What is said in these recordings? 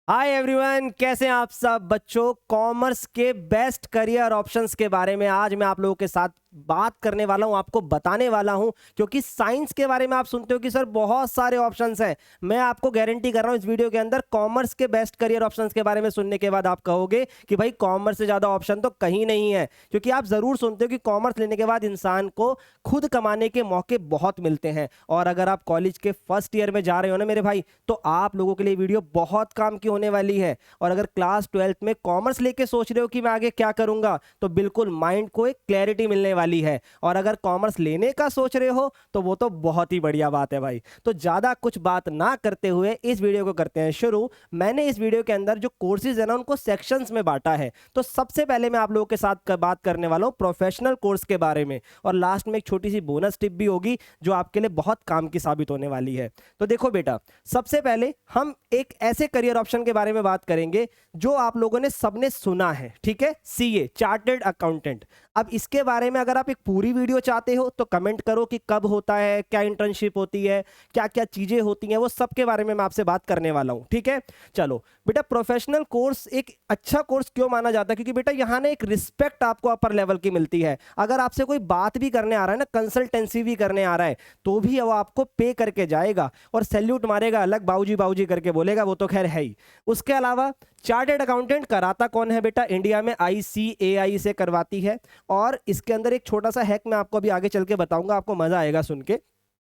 Hi everyone, कैसे हैं आप सब बच्चों। कॉमर्स के बेस्ट करियर ऑप्शंस के बारे में आज मैं आप लोगों के साथ बात करने वाला हूं, आपको बताने वाला हूं। क्योंकि साइंस के बारे में आप सुनते हो कि सर बहुत सारे ऑप्शंस हैं। मैं आपको गारंटी कर रहा हूं इस वीडियो के अंदर कॉमर्स के बेस्ट करियर ऑप्शंस के बारे में सुनने के बाद आप कहोगे कि भाई कॉमर्स से ज्यादा ऑप्शन तो कहीं नहीं है। क्योंकि आप जरूर सुनते हो कि कॉमर्स लेने के बाद इंसान को खुद कमाने के मौके बहुत मिलते हैं। और अगर आप कॉलेज के फर्स्ट ईयर में जा रहे हो ना मेरे भाई, तो आप लोगों के लिए वीडियो बहुत काम की होने वाली है। और अगर क्लास 12th में कॉमर्स लेके सोच रहे हो कि मैं आगे क्या करूंगा, तो बिल्कुल माइंड को एक क्लैरिटी मिलने वाली है। और अगर कॉमर्स लेने का सोच रहे हो तो वो तो बहुत ही बढ़िया बात है भाई। तो ज्यादा कुछ बात ना करते हुए इस वीडियो को करते हैं शुरू। मैंने इस वीडियो के अंदर जो कोर्सेज है ना उनको सेक्शंस में बांटा है। तो सबसे पहले मैं आप लोगों के साथ बात करने वाला हूं प्रोफेशनल कोर्स के बारे में, और लास्ट में एक छोटी सी बोनस टिप भी होगी जो आपके लिए बहुत काम की साबित होने वाली है। तो देखो बेटा, सबसे पहले हम एक ऐसे करियर ऑप्शन के बारे में बात करेंगे जो आप लोगों ने सबने सुना है, ठीक है, सीए, चार्टर्ड अकाउंटेंट। अब इसके बारे में अगर आप एक पूरी वीडियो चाहते हो तो कमेंट करो कि कब होता है, क्या इंटर्नशिप होती है, क्या क्या चीजें होती हैं, वो सब के बारे में मैं आपसे बात करने वाला हूं, ठीक है। चलो बेटा, प्रोफेशनल कोर्स एक अच्छा कोर्स क्यों माना जाता है? क्योंकि बेटा यहाँ ना एक रिस्पेक्ट आपको अपर लेवल की मिलती है। अगर आपसे कोई बात भी करने आ रहा है ना, कंसल्टेंसी भी करने आ रहा है, तो भी वो आपको पे करके जाएगा और सैल्यूट मारेगा, अलग बाबूजी बाबूजी करके बोलेगा, वो तो खैर है ही। उसके अलावा चार्टर्ड अकाउंटेंट कराता कौन है बेटा? इंडिया में ICAI से करवाती है। और इसके अंदर एक छोटा सा हैक मैं आपको अभी आगे चल के बताऊंगा, आपको मजा आएगा सुन के।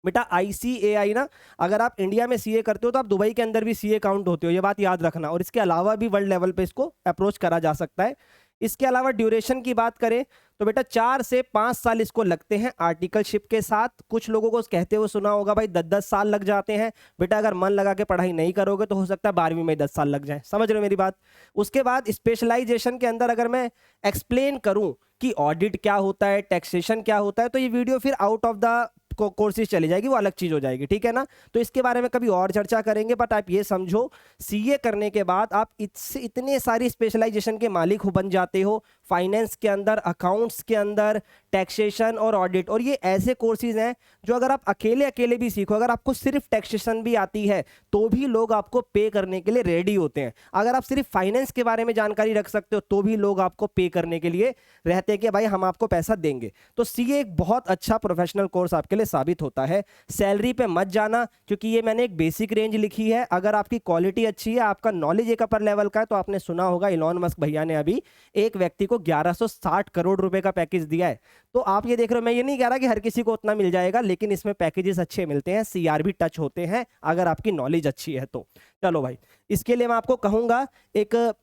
बेटा ICAI ना, अगर आप इंडिया में सीए करते हो तो आप दुबई के अंदर भी सीए काउंट होते हो, ये बात याद रखना। और इसके अलावा भी वर्ल्ड लेवल पे इसको अप्रोच करा जा सकता है। इसके अलावा ड्यूरेशन की बात करें तो बेटा 4 से 5 साल इसको लगते हैं आर्टिकलशिप के साथ। कुछ लोगों को कहते हुए सुना होगा भाई 10-10 साल लग जाते हैं। बेटा अगर मन लगा के पढ़ाई नहीं करोगे तो हो सकता है 12वीं में 10 साल लग जाए। समझ रहे हो मेरी बात? उसके बाद स्पेशलाइजेशन के अंदर अगर मैं एक्सप्लेन करूं कि ऑडिट क्या होता है, टैक्सेशन क्या होता है, तो ये वीडियो फिर आउट ऑफ द कोर्सेज चली जाएगी, वो अलग चीज हो जाएगी, ठीक है ना। तो इसके बारे में कभी और चर्चा करेंगे। बट आप ये समझो, सीए करने के बाद आप इतने सारी स्पेशलाइजेशन के मालिक हो बन जाते हो, फाइनेंस के अंदर, अकाउंट्स के अंदर, टैक्सेशन और ऑडिट। और ये ऐसे कोर्सेज हैं जो अगर आप अकेले अकेले भी सीखो, अगर आपको सिर्फ टैक्सेशन भी आती है तो भी लोग आपको पे करने के लिए रेडी होते हैं। अगर आप सिर्फ फाइनेंस के बारे में जानकारी रख सकते हो तो भी लोग आपको पे करने के लिए रहते हैं कि भाई हम आपको पैसा देंगे। तो सीए एक बहुत अच्छा प्रोफेशनल कोर्स आपके लिए साबित होता है। सैलरी पे मत जाना, क्योंकि ये मैंने एक बेसिक रेंज लिखी है। अगर आपकी क्वालिटी अच्छी है, आपका नॉलेज एक अपर लेवल का है, तो आपने सुना होगा इलॉन मस्क भैया ने अभी एक व्यक्ति को 1160 करोड़ रुपए का पैकेज दिया है। तो आप ये देख रहे हो, मैं ये नहीं कह रहा कि हर किसी को उतना मिल जाएगा, लेकिन इसमें पैकेजेस अच्छे मिलते हैं, CR भी टच होते हैं अगर आपकी नॉलेज अच्छी है तो। चलो भाई, इसके लिए मैं आपको कहूंगा एक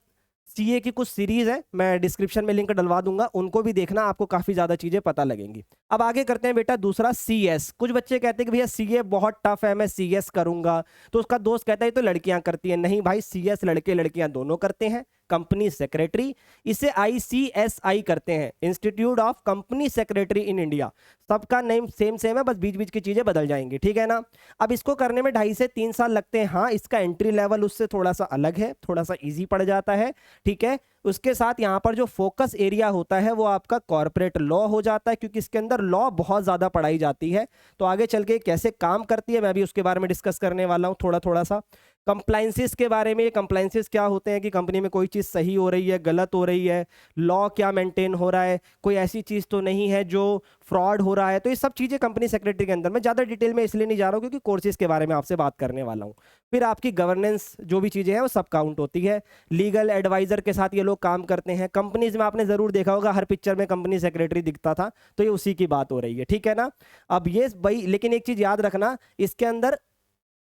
सीए की कुछ सीरीज है, मैं डिस्क्रिप्शन में लिंक डलवा दूंगा, उनको भी देखना, आपको काफी ज्यादा चीजें पता लगेंगी। अब आगे करते हैं बेटा दूसरा, CS। कुछ बच्चे कहते हैं कि भैया सीए बहुत टफ है, मैं CS करूंगा। तो उसका दोस्त कहता है ये तो लड़कियां करती हैं। नहीं भाई, CS लड़के लड़कियां दोनों करते हैं। कंपनी सेक्रेटरी, इसे ICSI करते हैं, institute of company secretary in India. सबका नेम सेम सेम है, बस बीच बीच की चीजें बदल जाएंगी, ठीक है ना। अब इसको करने में 2.5 से 3 साल लगते हैं। हाँ, इसका एंट्री लेवल उससे थोड़ा सा अलग है, थोड़ा सा इजी पड़ जाता है, ठीक है। उसके साथ यहाँ पर जो फोकस एरिया होता है वो आपका कॉर्पोरेट लॉ हो जाता है, क्योंकि इसके अंदर लॉ बहुत ज्यादा पढ़ाई जाती है। तो आगे चल के कैसे काम करती है मैं भी उसके बारे में डिस्कस करने वाला हूँ थोड़ा थोड़ा सा। कंप्लाइंसेस के बारे में, ये कंप्लाइंसेस क्या होते हैं कि कंपनी में कोई चीज़ सही हो रही है, गलत हो रही है, लॉ क्या मेंटेन हो रहा है, कोई ऐसी चीज़ तो नहीं है जो फ्रॉड हो रहा है। तो ये सब चीज़ें कंपनी सेक्रेटरी के अंदर, मैं ज़्यादा डिटेल में इसलिए नहीं जा रहा हूँ क्योंकि कोर्सेज के बारे में आपसे बात करने वाला हूँ। फिर आपकी गवर्नेंस जो भी चीज़ें हैं वो सब काउंट होती है। लीगल एडवाइजर के साथ ये लोग काम करते हैं। कंपनीज में आपने ज़रूर देखा होगा, हर पिक्चर में कंपनी सेक्रेटरी दिखता था, तो ये उसी की बात हो रही है, ठीक है ना। अब ये भाई, लेकिन एक चीज़ याद रखना, इसके अंदर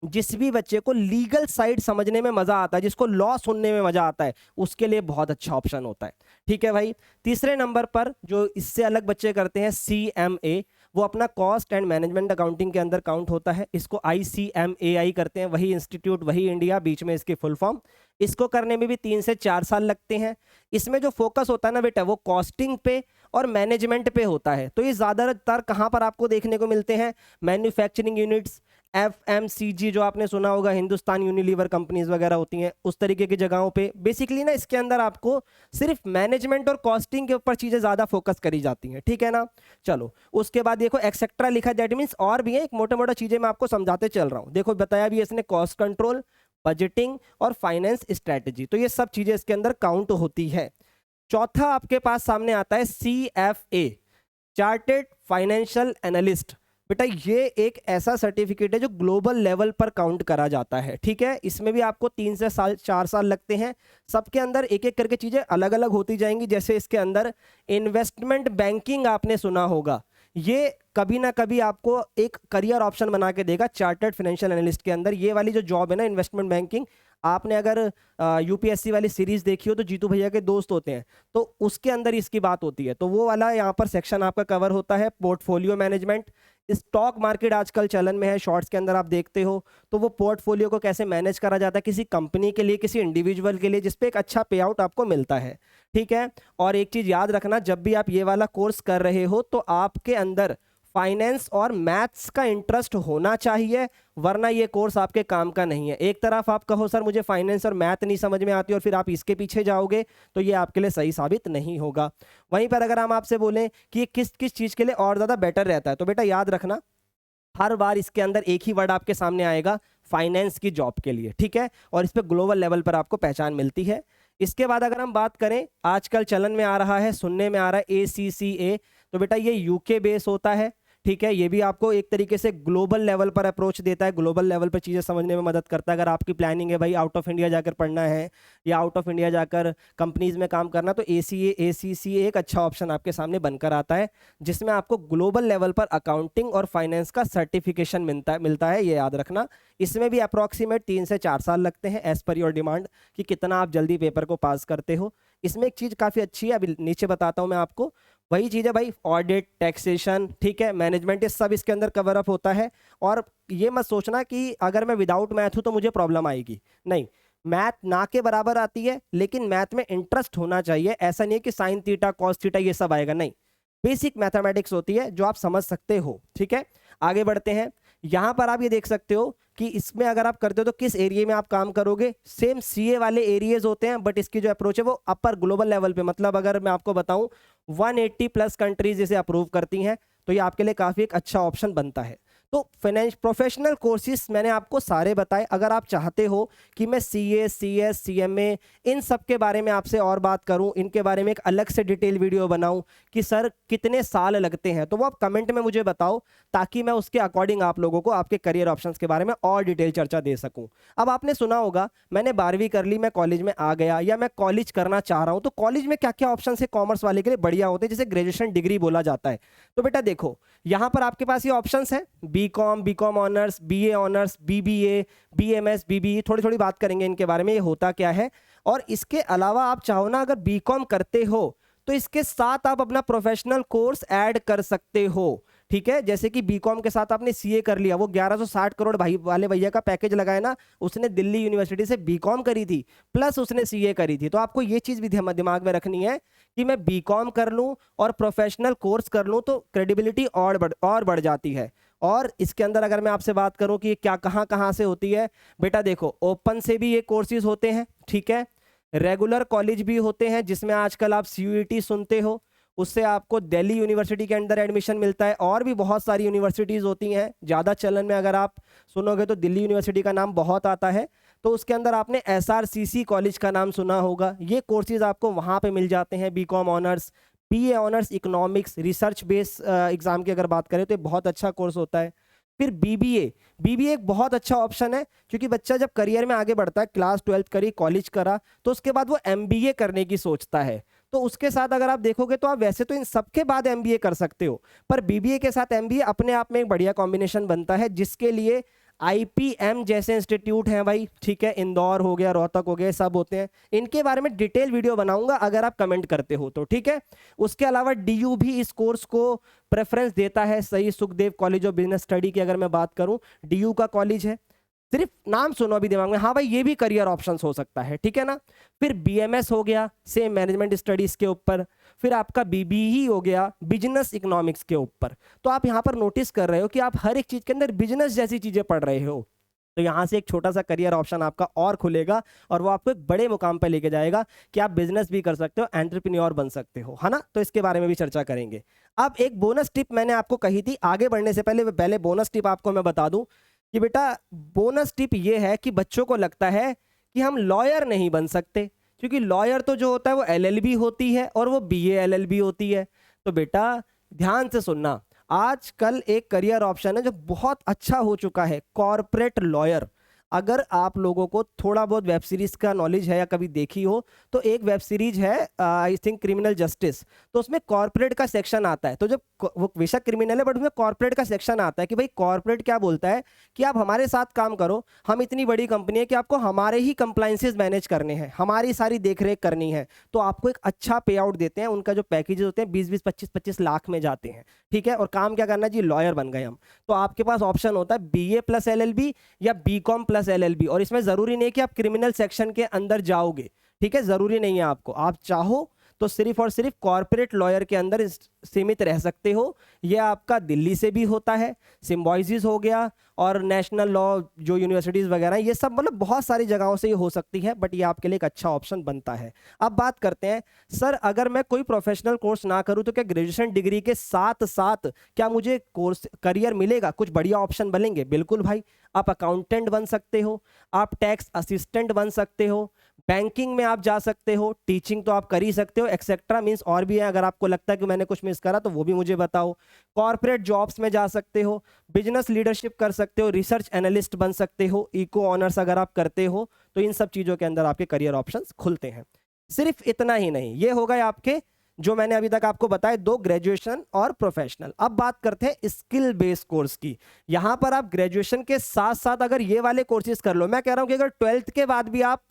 जिस भी बच्चे को लीगल साइड समझने में मजा आता है, जिसको लॉ सुनने में मजा आता है, उसके लिए बहुत अच्छा ऑप्शन होता है, ठीक है भाई। तीसरे नंबर पर जो इससे अलग बच्चे करते हैं, CMA, वो अपना कॉस्ट एंड मैनेजमेंट अकाउंटिंग के अंदर काउंट होता है। इसको ICMAI करते हैं, वही इंस्टीट्यूट वही इंडिया, बीच में इसकी फुल फॉर्म। इसको करने में भी 3 से 4 साल लगते हैं। इसमें जो फोकस होता है ना बेटा, वो कॉस्टिंग पे और मैनेजमेंट पे होता है। तो ये ज्यादातर कहाँ पर आपको देखने को मिलते हैं? मैन्युफैक्चरिंग यूनिट्स, FMCG जो आपने सुना होगा, हिंदुस्तान यूनिलीवर कंपनीज वगैरह होती हैं, उस तरीके की जगहों पे बेसिकली ना इसके अंदर आपको सिर्फ मैनेजमेंट और कॉस्टिंग के ऊपर चीजें ज्यादा फोकस करी जाती हैं, ठीक है ना। चलो उसके बाद देखो एक्सेट्रा लिखा है, दैट मीन्स और भी है, एक मोटा मोटा चीजें मैं आपको समझाते चल रहा हूँ। देखो बताया भी इसने कॉस्ट कंट्रोल, बजटिंग और फाइनेंस स्ट्रेटजी। तो ये सब चीजें इसके अंदर काउंट होती है। चौथा आपके पास सामने आता है CFA, चार्टेड फाइनेंशियल एनालिस्ट। बेटा ये एक ऐसा सर्टिफिकेट है जो ग्लोबल लेवल पर काउंट करा जाता है, ठीक है। इसमें भी आपको 3 से 4 साल लगते हैं। सबके अंदर एक एक करके चीजें अलग अलग होती जाएंगी। जैसे इसके अंदर इन्वेस्टमेंट बैंकिंग आपने सुना होगा, ये कभी ना कभी आपको एक करियर ऑप्शन बना के देगा चार्टर्ड फाइनेंशियल एनालिस्ट के अंदर। ये वाली जो जॉब है ना, इन्वेस्टमेंट बैंकिंग, आपने अगर यूपीएससी वाली सीरीज देखी हो तो जीतू भैया के दोस्त होते हैं, तो उसके अंदर इसकी बात होती है। तो वो वाला यहाँ पर सेक्शन आपका कवर होता है। पोर्टफोलियो मैनेजमेंट, स्टॉक मार्केट आजकल चलन में है, शॉर्ट्स के अंदर आप देखते हो, तो वो पोर्टफोलियो को कैसे मैनेज करा जाता है किसी कंपनी के लिए, किसी इंडिविजुअल के लिए, जिसपे एक अच्छा पे आउट आपको मिलता है, ठीक है। और एक चीज याद रखना, जब भी आप ये वाला कोर्स कर रहे हो तो आपके अंदर फाइनेंस और मैथ्स का इंटरेस्ट होना चाहिए, वरना ये कोर्स आपके काम का नहीं है। एक तरफ आप कहो सर मुझे फाइनेंस और मैथ नहीं समझ में आती और फिर आप इसके पीछे जाओगे तो ये आपके लिए सही साबित नहीं होगा। वहीं पर अगर हम आपसे बोलें कि ये किस किस चीज़ के लिए और ज़्यादा बेटर रहता है, तो बेटा याद रखना हर बार इसके अंदर एक ही वर्ड आपके सामने आएगा, फाइनेंस की जॉब के लिए, ठीक है। और इस पर ग्लोबल लेवल पर आपको पहचान मिलती है। इसके बाद अगर हम बात करें, आजकल चलन में आ रहा है, सुनने में आ रहा है ACCA, तो बेटा ये यूके बेस होता है, ठीक है। ये भी आपको एक तरीके से ग्लोबल लेवल पर अप्रोच देता है, ग्लोबल लेवल पर चीज़ें समझने में मदद करता है। अगर आपकी प्लानिंग है भाई आउट ऑफ इंडिया जाकर पढ़ना है या आउट ऑफ इंडिया जाकर कंपनीज में काम करना, तो ACCA एक अच्छा ऑप्शन आपके सामने बनकर आता है, जिसमें आपको ग्लोबल लेवल पर अकाउंटिंग और फाइनेंस का सर्टिफिकेशन मिलता है, ये याद रखना। इसमें भी अप्रॉक्सीमेट 3 से 4 साल लगते हैं, एज पर योर डिमांड, कि कितना आप जल्दी पेपर को पास करते हो। इसमें एक चीज़ काफ़ी अच्छी है, अभी नीचे बताता हूँ मैं आपको, वही चीज़ है भाई, ऑडिट, टैक्सेशन, ठीक है, मैनेजमेंट, ये सब इसके अंदर कवर अप होता है। और ये मत सोचना कि अगर मैं विदाउट मैथ हूँ तो मुझे प्रॉब्लम आएगी, नहीं, मैथ ना के बराबर आती है, लेकिन मैथ में इंटरेस्ट होना चाहिए। ऐसा नहीं है कि साइन थीटा कॉस थीटा ये सब आएगा, नहीं, बेसिक मैथमेटिक्स होती है जो आप समझ सकते हो, ठीक है। आगे बढ़ते हैं, यहां पर आप ये देख सकते हो कि इसमें अगर आप करते हो तो किस एरिया में आप काम करोगे। सेम CA वाले एरियाज होते हैं, बट इसकी जो अप्रोच है वो अपर ग्लोबल लेवल पे, मतलब अगर मैं आपको बताऊं 180 प्लस कंट्रीज इसे अप्रूव करती हैं, तो ये आपके लिए काफ़ी एक अच्छा ऑप्शन बनता है। तो फाइनेंस प्रोफेशनल कोर्सेज मैंने आपको सारे बताए। अगर आप चाहते हो कि मैं CA, CS, CMA इन सब के बारे में आपसे और बात करूं, इनके बारे में एक अलग से डिटेल वीडियो बनाऊं कि सर कितने साल लगते हैं, तो वो आप कमेंट में मुझे बताओ, ताकि मैं उसके अकॉर्डिंग आप लोगों को आपके करियर ऑप्शंस के बारे में और डिटेल चर्चा दे सकूं। अब आपने सुना होगा, मैंने 12वीं कर ली, मैं कॉलेज में आ गया, या मैं कॉलेज करना चाह रहा हूं, तो कॉलेज में क्या क्या ऑप्शन है कॉमर्स वाले के लिए बढ़िया होते हैं, जिसे ग्रेजुएशन डिग्री बोला जाता है। तो बेटा देखो, यहां पर आपके पास ये ऑप्शंस है, B Com honours, BA honours, BBA, BMS, BBE, थोड़ी थोड़ी बात करेंगे इनके बारे में, ये होता क्या है। और इसके अलावा आप चाहो ना, अगर बीकॉम करते हो तो इसके साथ आप अपना प्रोफेशनल कोर्स ऐड कर सकते हो, ठीक है। जैसे कि बीकॉम के साथ आपने CA कर लिया, वो 1160 करोड़ भाई वाले भैया का पैकेज लगाया ना, उसने दिल्ली यूनिवर्सिटी से बीकॉम करी थी प्लस उसने CA करी थी। तो आपको ये चीज़ भी दिमाग में रखनी है कि मैं बीकॉम कर लूँ और प्रोफेशनल कोर्स कर लूँ तो क्रेडिबिलिटी और बढ़ जाती है। और इसके अंदर अगर मैं आपसे बात करूं कि क्या कहाँ से होती है, बेटा देखो, ओपन से भी ये कोर्सेज होते हैं, ठीक है, रेगुलर कॉलेज भी होते हैं, जिसमें आजकल आप CUET सुनते हो, उससे आपको दिल्ली यूनिवर्सिटी के अंदर एडमिशन मिलता है। और भी बहुत सारी यूनिवर्सिटीज़ होती हैं, ज़्यादा चलन में अगर आप सुनोगे तो दिल्ली यूनिवर्सिटी का नाम बहुत आता है। तो उसके अंदर आपने SRCC कॉलेज का नाम सुना होगा, ये कोर्सेज आपको वहाँ पे मिल जाते हैं। B Com honours, BA honours economics, research base exam की अगर बात करें तो ये बहुत अच्छा कोर्स होता है। फिर BBA एक बहुत अच्छा ऑप्शन है, क्योंकि बच्चा जब करियर में आगे बढ़ता है, क्लास 12 करी, कॉलेज करा, तो उसके बाद वो MBA करने की सोचता है। तो उसके साथ अगर आप देखोगे तो आप वैसे तो इन सबके बाद MBA कर सकते हो, पर BBA के साथ MBA अपने आप में एक बढ़िया कॉम्बिनेशन बनता है, जिसके लिए IPM जैसे इंस्टीट्यूट हैं भाई, ठीक है, इंदौर हो गया, रोहतक हो गया, सब होते हैं। इनके बारे में डिटेल वीडियो बनाऊंगा अगर आप कमेंट करते हो तो, ठीक है। उसके अलावा DU भी इस कोर्स को प्रेफरेंस देता है। सही Sukhdev college of business study की अगर मैं बात करूं, DU का कॉलेज है, सिर्फ नाम सुनो अभी दिमाग में, हाँ भाई ये भी करियर ऑप्शंस हो सकता है, ठीक है ना। फिर BMS हो गया, सेम मैनेजमेंट स्टडीज के ऊपर। फिर आपका BBE हो गया, बिजनेस इकोनॉमिक्स के ऊपर। तो आप यहाँ पर नोटिस कर रहे हो कि आप हर एक चीज के अंदर बिजनेस जैसी चीजें पढ़ रहे हो, तो यहाँ से एक छोटा सा करियर ऑप्शन आपका और खुलेगा, और वो आपको एक बड़े मुकाम पर लेके जाएगा कि आप बिजनेस भी कर सकते हो, एंटरप्रेन्योर बन सकते हो, है ना। तो इसके बारे में भी चर्चा करेंगे। अब एक बोनस टिप मैंने आपको कही थी, आगे बढ़ने से पहले बोनस टिप आपको मैं बता दूं कि बेटा बोनस टिप ये है कि बच्चों को लगता है कि हम लॉयर नहीं बन सकते, क्योंकि लॉयर तो जो होता है वो एलएलबी होती है और वो बीए एलएलबी होती है। तो बेटा ध्यान से सुनना, आजकल एक करियर ऑप्शन है जो बहुत अच्छा हो चुका है, कॉर्पोरेट लॉयर। अगर आप लोगों को थोड़ा बहुत वेब सीरीज का नॉलेज है या कभी देखी हो, तो एक वेब सीरीज है आई थिंक क्रिमिनल जस्टिस, तो उसमें कॉर्पोरेट का सेक्शन आता है। तो जब वो बेशक क्रिमिनल है बट उसमें कॉर्पोरेट का सेक्शन आता है कि भाई कॉर्पोरेट क्या बोलता है कि आप हमारे साथ काम करो, हम इतनी बड़ी कंपनी है कि आपको हमारे ही कंप्लाइंसेस मैनेज करने हैं, हमारी सारी देखरेख करनी है, तो आपको एक अच्छा पे आउट देते हैं। उनका जो पैकेजेस होते हैं 20-20, 25-25 लाख में जाते हैं, ठीक है। और काम क्या करना जी, लॉयर बन गए हम। तो आपके पास ऑप्शन होता है बीए प्लस एलएलबी या बीकॉम प्लस एलएलबी, और इसमें जरूरी नहीं है कि आप क्रिमिनल सेक्शन के अंदर जाओगे, ठीक है, जरूरी नहीं है आपको। आप चाहो तो सिर्फ और सिर्फ कॉर्पोरेट लॉयर के अंदर सीमित रह सकते हो। यह आपका दिल्ली से भी होता है, सिम्बॉयसिस हो गया, और नेशनल लॉ जो यूनिवर्सिटीज़ वगैरह ये सब, मतलब बहुत सारी जगहों से ये हो सकती है, बट ये आपके लिए एक अच्छा ऑप्शन बनता है। अब बात करते हैं, सर अगर मैं कोई प्रोफेशनल कोर्स ना करूं तो क्या ग्रेजुएशन डिग्री के साथ साथ क्या मुझे कोर्स करियर मिलेगा, कुछ बढ़िया ऑप्शन बनेंगे? बिल्कुल भाई, आप अकाउंटेंट बन सकते हो, आप टैक्स असिस्टेंट बन सकते हो, बैंकिंग में आप जा सकते हो, टीचिंग तो आप कर ही सकते हो, एक्सेट्रा मींस और भी है। अगर आपको लगता है कि मैंने कुछ मिस करा तो वो भी मुझे बताओ। कॉर्पोरेट जॉब्स में जा सकते हो, बिजनेस लीडरशिप कर सकते हो, रिसर्च एनालिस्ट बन सकते हो, इको ऑनर्स अगर आप करते हो तो इन सब चीज़ों के अंदर आपके करियर ऑप्शंस खुलते हैं। सिर्फ इतना ही नहीं, ये हो गए आपके जो मैंने अभी तक आपको बताए, 2 ग्रेजुएशन और प्रोफेशनल। अब बात करते हैं स्किल बेस्ड कोर्स की। यहां पर आप ग्रेजुएशन के साथ साथ अगर ये वाले कोर्सेज कर लो, मैं कह रहा हूं कि अगर 12th के बाद भी आप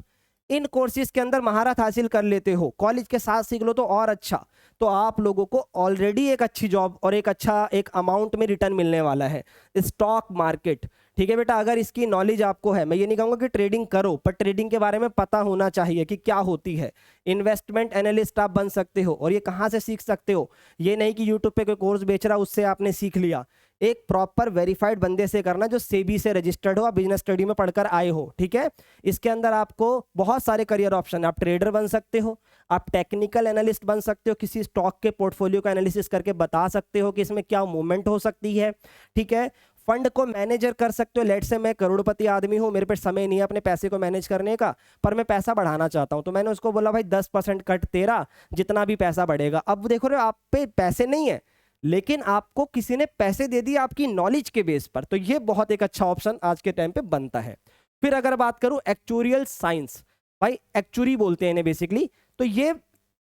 इन कोर्सेज के अंदर महारत हासिल कर लेते हो, कॉलेज के साथ सीख लो तो और अच्छा, तो आप लोगों को ऑलरेडी एक अच्छी जॉब और एक अच्छा एक अमाउंट में रिटर्न मिलने वाला है। स्टॉक मार्केट, ठीक है बेटा, अगर इसकी नॉलेज आपको है, मैं ये नहीं कहूंगा कि ट्रेडिंग करो, पर ट्रेडिंग के बारे में पता होना चाहिए कि क्या होती है। इन्वेस्टमेंट एनालिस्ट आप बन सकते हो, और ये कहाँ से सीख सकते हो, ये नहीं कि यूट्यूब पे कोई कोर्स बेच रहा उससे आपने सीख लिया। एक प्रॉपर वेरीफाइड बंदे से करना जो सेबी से रजिस्टर्ड हो, आप बिजनेस स्टडी में पढ़कर आए हो, ठीक है। इसके अंदर आपको बहुत सारे करियर ऑप्शन, आप ट्रेडर बन सकते हो, आप टेक्निकल एनालिस्ट बन सकते हो, किसी स्टॉक के पोर्टफोलियो का एनालिसिस करके बता सकते हो कि इसमें क्या मूवमेंट हो सकती है, ठीक है। फंड को मैनेजर कर सकते हो, लेट से मैं करोड़पति आदमी हूं, मेरे पे समय नहीं है अपने पैसे को मैनेज करने का, पर मैं पैसा बढ़ाना चाहता हूं, तो मैंने उसको बोला भाई 10% कट तेरा, जितना भी पैसा बढ़ेगा। अब देखो रे, आप पे पैसे नहीं है लेकिन आपको किसी ने पैसे दे दिए आपकी नॉलेज के बेस पर, तो ये बहुत एक अच्छा ऑप्शन आज के टाइम पे बनता है। फिर अगर बात करूं एक्चुरियल साइंस, भाई एक्चुरी बोलते हैं इन्हें बेसिकली, तो ये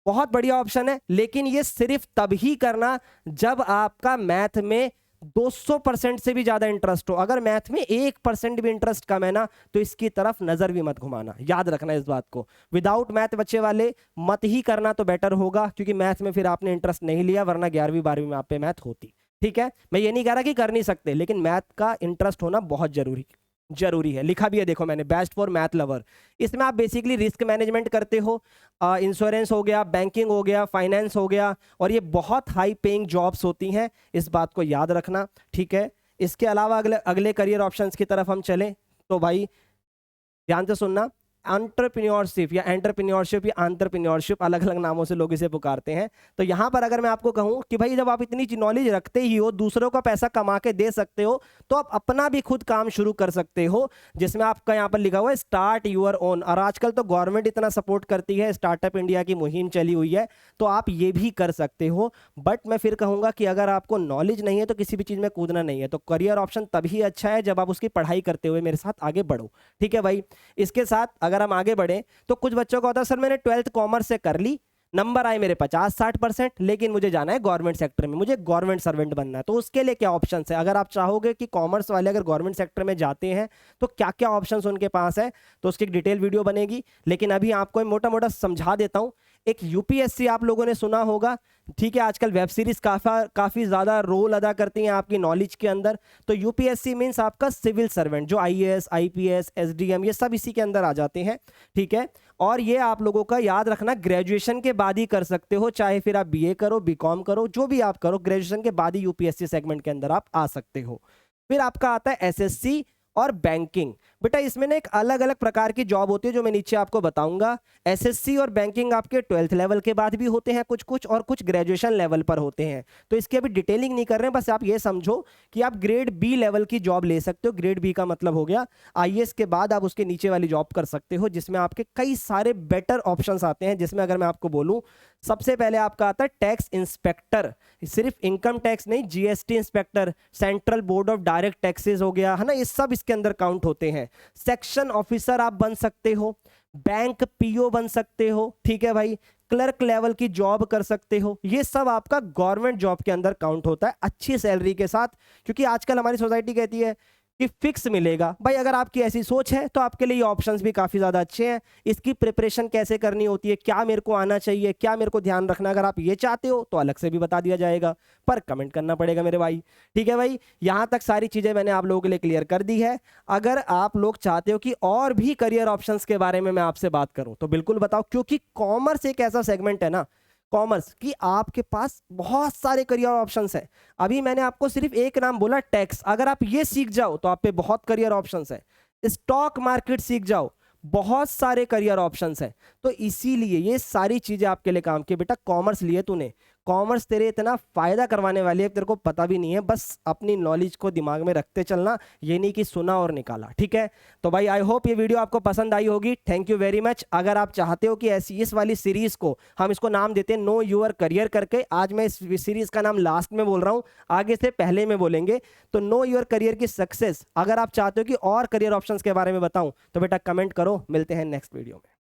बहुत बढ़िया ऑप्शन है, लेकिन ये सिर्फ तब ही करना जब आपका मैथ में 200% से भी ज्यादा इंटरेस्ट हो। अगर मैथ में 1% भी इंटरेस्ट कम है ना, तो इसकी तरफ नजर भी मत घुमाना, याद रखना इस बात को। विदाउट मैथ बच्चे वाले मत ही करना तो बेटर होगा, क्योंकि मैथ में फिर आपने इंटरेस्ट नहीं लिया, वरना 11वीं 12वीं में आप पे मैथ होती, ठीक है। मैं ये नहीं कह रहा कि कर नहीं सकते, लेकिन मैथ का इंटरेस्ट होना बहुत जरूरी है। लिखा भी है देखो मैंने, बेस्ट फॉर मैथ लवर। इसमें आप बेसिकली रिस्क मैनेजमेंट करते हो, इंश्योरेंस हो गया, बैंकिंग हो गया, फाइनेंस हो गया, और ये बहुत हाई पेइंग जॉब्स होती हैं, इस बात को याद रखना, ठीक है। इसके अलावा अगले करियर ऑप्शंस की तरफ हम चलें तो भाई ध्यान से सुनना, एंटरप्रेन्योरशिप या एंटरप्रेन्योरशिप या एंटरप्रेन्योरशिप, अलग अलग नामों से लोग इसे पुकारते हैं। तो यहाँ पर अगर मैं आपको कहूँ कि भाई जब आप इतनी नॉलेज रखते ही हो, दूसरों का पैसा कमा के दे सकते हो, तो आप अपना भी खुद काम शुरू कर सकते हो, जिसमें आपका यहाँ पर लिखा हुआ है स्टार्ट यूर ओन। और आजकल तो गवर्नमेंट इतना सपोर्ट करती है, स्टार्टअप इंडिया की मुहिम चली हुई है, तो आप ये भी कर सकते हो। बट मैं फिर कहूँगा कि अगर आपको नॉलेज नहीं है तो किसी भी चीज़ में कूदना नहीं है, तो करियर ऑप्शन तभी अच्छा है जब आप उसकी पढ़ाई करते हुए मेरे साथ आगे बढ़ो, ठीक है भाई। इसके साथ अगर हम आगे बढ़े तो कुछ बच्चों का होता है सर मैंने 12th कॉमर्स से कर ली, नंबर आए मेरे 50-60%, लेकिन मुझे जाना है गवर्नमेंट सेक्टर में, मुझे गवर्नमेंट सर्वेंट बनना है, तो उसके लिए क्या ऑप्शंस है? अगर आप चाहोगे कि कॉमर्स वाले अगर गवर्नमेंट सेक्टर में जाते हैं तो क्या क्या ऑप्शंस उनके पास है, तो उसकी एक डिटेल वीडियो बनेगी, लेकिन अभी आपको मोटा मोटा समझा देता हूं। एक यूपीएससी आप लोगों ने सुना होगा, ठीक है, आजकल वेब सीरीज काफी ज्यादा रोल अदा करती हैं आपकी नॉलेज के अंदर। तो यूपीएससी मींस आपका सिविल सर्वेंट, जो आईएएस, आईपीएस, एसडीएम, ये सब इसी के अंदर आ जाते हैं, ठीक है। और ये आप लोगों का याद रखना ग्रेजुएशन के बाद ही कर सकते हो, चाहे फिर आप बीए करो, बीकॉम करो, जो भी आप करो, ग्रेजुएशन के बाद ही यूपीएससी सेगमेंट के अंदर आप आ सकते हो। फिर आपका आता है एसएससी और बैंकिंग। बेटा इसमें ना एक अलग अलग प्रकार की जॉब होती है जो मैं नीचे आपको बताऊंगा। एसएससी और बैंकिंग आपके 12th लेवल के बाद भी होते हैं कुछ कुछ, और कुछ ग्रेजुएशन लेवल पर होते हैं। तो इसकी अभी डिटेलिंग नहीं कर रहे हैं, बस आप ये समझो कि आप ग्रेड बी लेवल की जॉब ले सकते हो। ग्रेड बी का मतलब हो गया आईएएस के बाद आप उसके नीचे वाली जॉब कर सकते हो, जिसमें आपके कई सारे बेटर ऑप्शंस आते हैं। जिसमें अगर मैं आपको बोलूं, सबसे पहले आपका आता है टैक्स इंस्पेक्टर। सिर्फ इनकम टैक्स नहीं, GST inspector, central board of direct taxes हो गया, है ना, ये सब इसके अंदर काउंट होते हैं। सेक्शन ऑफिसर आप बन सकते हो, बैंक पीओ बन सकते हो, ठीक है भाई, क्लर्क लेवल की जॉब कर सकते हो। ये सब आपका गवर्नमेंट जॉब के अंदर काउंट होता है अच्छी सैलरी के साथ। क्योंकि आजकल हमारी सोसाइटी कहती है कि फिक्स मिलेगा। भाई अगर आपकी ऐसी सोच है तो आपके लिए ये ऑप्शंस भी काफ़ी ज़्यादा अच्छे हैं। इसकी प्रिपरेशन कैसे करनी होती है, क्या मेरे को आना चाहिए, क्या मेरे को ध्यान रखना, अगर आप ये चाहते हो तो अलग से भी बता दिया जाएगा, पर कमेंट करना पड़ेगा मेरे भाई। ठीक है भाई, यहाँ तक सारी चीज़ें मैंने आप लोगों के लिए क्लियर कर दी है। अगर आप लोग चाहते हो कि और भी करियर ऑप्शंस के बारे में मैं आपसे बात करूँ तो बिल्कुल बताओ, क्योंकि कॉमर्स एक ऐसा सेगमेंट है ना कॉमर्स कि आपके पास बहुत सारे करियर ऑप्शंस हैं। अभी मैंने आपको सिर्फ एक नाम बोला टैक्स, अगर आप ये सीख जाओ तो आप पे बहुत करियर ऑप्शंस हैं। स्टॉक मार्केट सीख जाओ, बहुत सारे करियर ऑप्शंस हैं। तो इसीलिए ये सारी चीजें आपके लिए काम की। बेटा कॉमर्स लिए तूने, कॉमर्स तेरे इतना फायदा करवाने वाली है तेरे को पता भी नहीं है। बस अपनी नॉलेज को दिमाग में रखते चलना, ये नहीं कि सुना और निकाला। ठीक है, तो भाई आई होप ये वीडियो आपको पसंद आई होगी। Thank you very much. अगर आप चाहते हो कि ऐसी इस वाली सीरीज को, हम इसको नाम देते हैं नो योर करियर करके, आज मैं इस सीरीज का नाम लास्ट में बोल रहा हूँ, आगे से पहले में बोलेंगे। तो नो योर करियर की सक्सेस, अगर आप चाहते हो कि और करियर ऑप्शंस के बारे में बताऊं तो बेटा कमेंट करो। मिलते हैं नेक्स्ट वीडियो में।